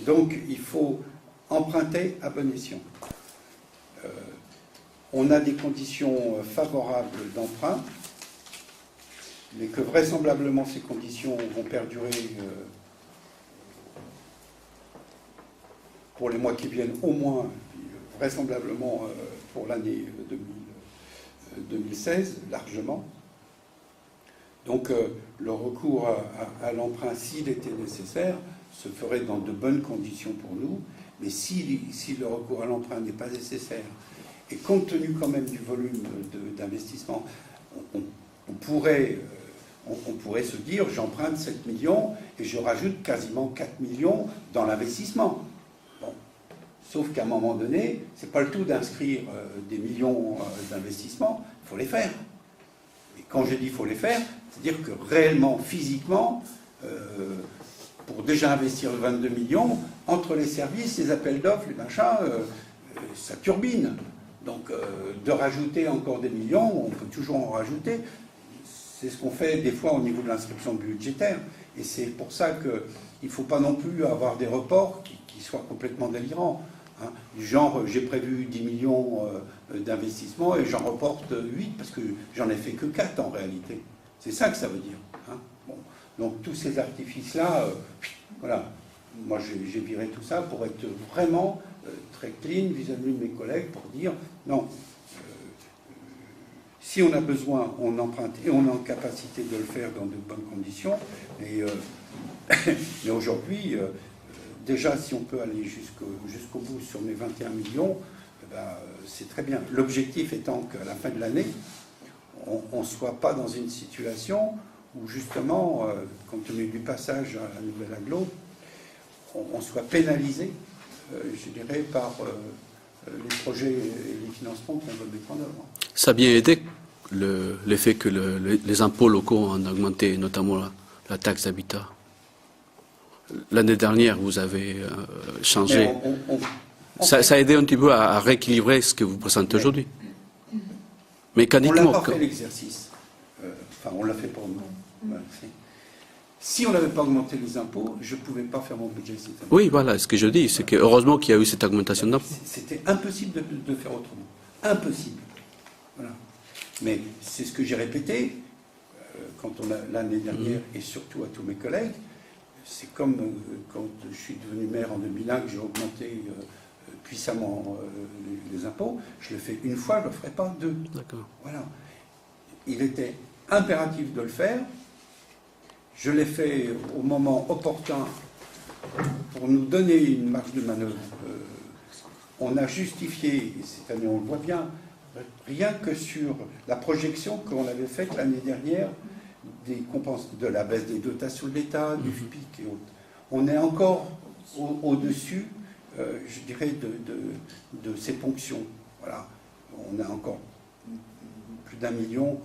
donc, il faut emprunter à bon escient. On a des conditions favorables d'emprunt, mais que vraisemblablement ces conditions vont perdurer pour les mois qui viennent au moins, vraisemblablement pour l'année 2016, largement. Donc le recours à l'emprunt, s'il était nécessaire, se ferait dans de bonnes conditions pour nous, mais si le recours à l'emprunt n'est pas nécessaire, et compte tenu quand même du volume d'investissement, on pourrait se dire j'emprunte 7 millions et je rajoute quasiment 4 millions dans l'investissement. Bon. Sauf qu'à un moment donné, ce n'est pas le tout d'inscrire des millions d'investissement, il faut les faire. Et quand je dis il faut les faire, c'est-à-dire que réellement, physiquement, pour déjà investir 22 millions, entre les services, les appels d'offres, les machins, ça turbine. Donc, de rajouter encore des millions, on peut toujours en rajouter. C'est ce qu'on fait des fois au niveau de l'inscription budgétaire. Et c'est pour ça qu'il ne faut pas non plus avoir des reports qui soient complètement délirants. Hein. Du genre, j'ai prévu 10 millions d'investissement et j'en reporte 8 parce que j'en ai fait que 4 en réalité. C'est ça que ça veut dire. Hein. Bon. Donc, tous ces artifices-là, voilà. Moi, j'ai viré tout ça pour être vraiment très clean vis-à-vis de mes collègues pour dire non, si on a besoin, on emprunte et on est en capacité de le faire dans de bonnes conditions. Mais aujourd'hui, déjà, si on peut aller jusqu'au bout sur mes 21 millions, c'est très bien. L'objectif étant qu'à la fin de l'année, on ne soit pas dans une situation où justement, compte tenu du passage à la nouvelle agglo, on soit pénalisé, je dirais, par les projets et les financements qu'on veut mettre en œuvre. Ça a bien aidé l'effet que les impôts locaux ont augmenté, notamment la taxe d'habitat. L'année dernière, vous avez changé. Ça a aidé un petit peu à rééquilibrer ce que vous présentez aujourd'hui. Mécaniquement. On n'a pas fait l'exercice. Enfin, on l'a fait pour nous. Voilà. Si on n'avait pas augmenté les impôts, je ne pouvais pas faire mon budget cette année. Oui, voilà, ce que je dis, c'est que heureusement qu'il y a eu cette augmentation d'impôts. C'était impossible de faire autrement. Impossible. Voilà. Mais c'est ce que j'ai répété quand l'année dernière, et surtout à tous mes collègues. C'est comme quand je suis devenu maire en 2001, que j'ai augmenté puissamment les impôts. Je le fais une fois, je ne le ferai pas deux. D'accord. Voilà. Il était impératif de le faire. Je l'ai fait au moment opportun pour nous donner une marge de manœuvre. On a justifié, et cette année on le voit bien, rien que sur la projection qu'on avait faite l'année dernière de la baisse des dotations de l'État, du FPIC et autres. On est encore au-dessus, je dirais, de ces ponctions. Voilà. On a encore plus d'1 million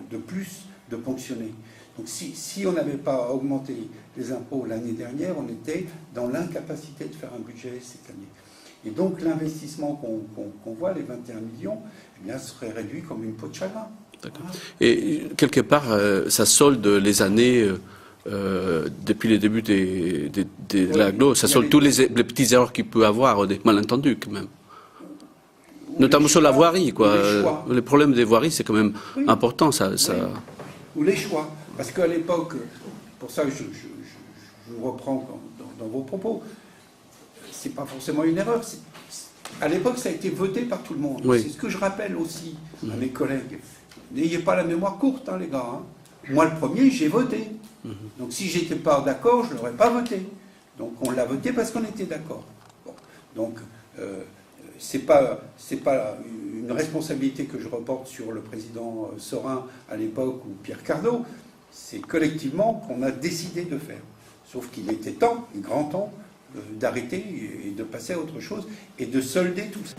de plus de ponctionnés. Donc si on n'avait pas augmenté les impôts l'année dernière, on était dans l'incapacité de faire un budget cette année. Et donc l'investissement qu'on voit, les 21 millions, eh bien, serait réduit comme une peau de chagrin. D'accord. Et quelque part, ça solde les années depuis le début de l'aglo, ça solde tous les petites erreurs qu'il peut avoir, des malentendus quand même. Notamment sur la voirie, quoi. Le problème des voiries, c'est quand même important, ça. Ou les choix. Parce qu'à l'époque, pour ça je vous reprends dans vos propos, c'est pas forcément une erreur. À l'époque, ça a été voté par tout le monde. Oui. C'est ce que je rappelle aussi à mes collègues. N'ayez pas la mémoire courte, hein, les gars. Hein. Moi, le premier, j'ai voté. Donc, si j'étais pas d'accord, je l'aurais pas voté. Donc, on l'a voté parce qu'on était d'accord. Bon. Donc, c'est pas une responsabilité que je reporte sur le président Saurin à l'époque ou Pierre Cardot. C'est collectivement qu'on a décidé de faire. Sauf qu'il était temps, grand temps, d'arrêter et de passer à autre chose et de solder tout ça.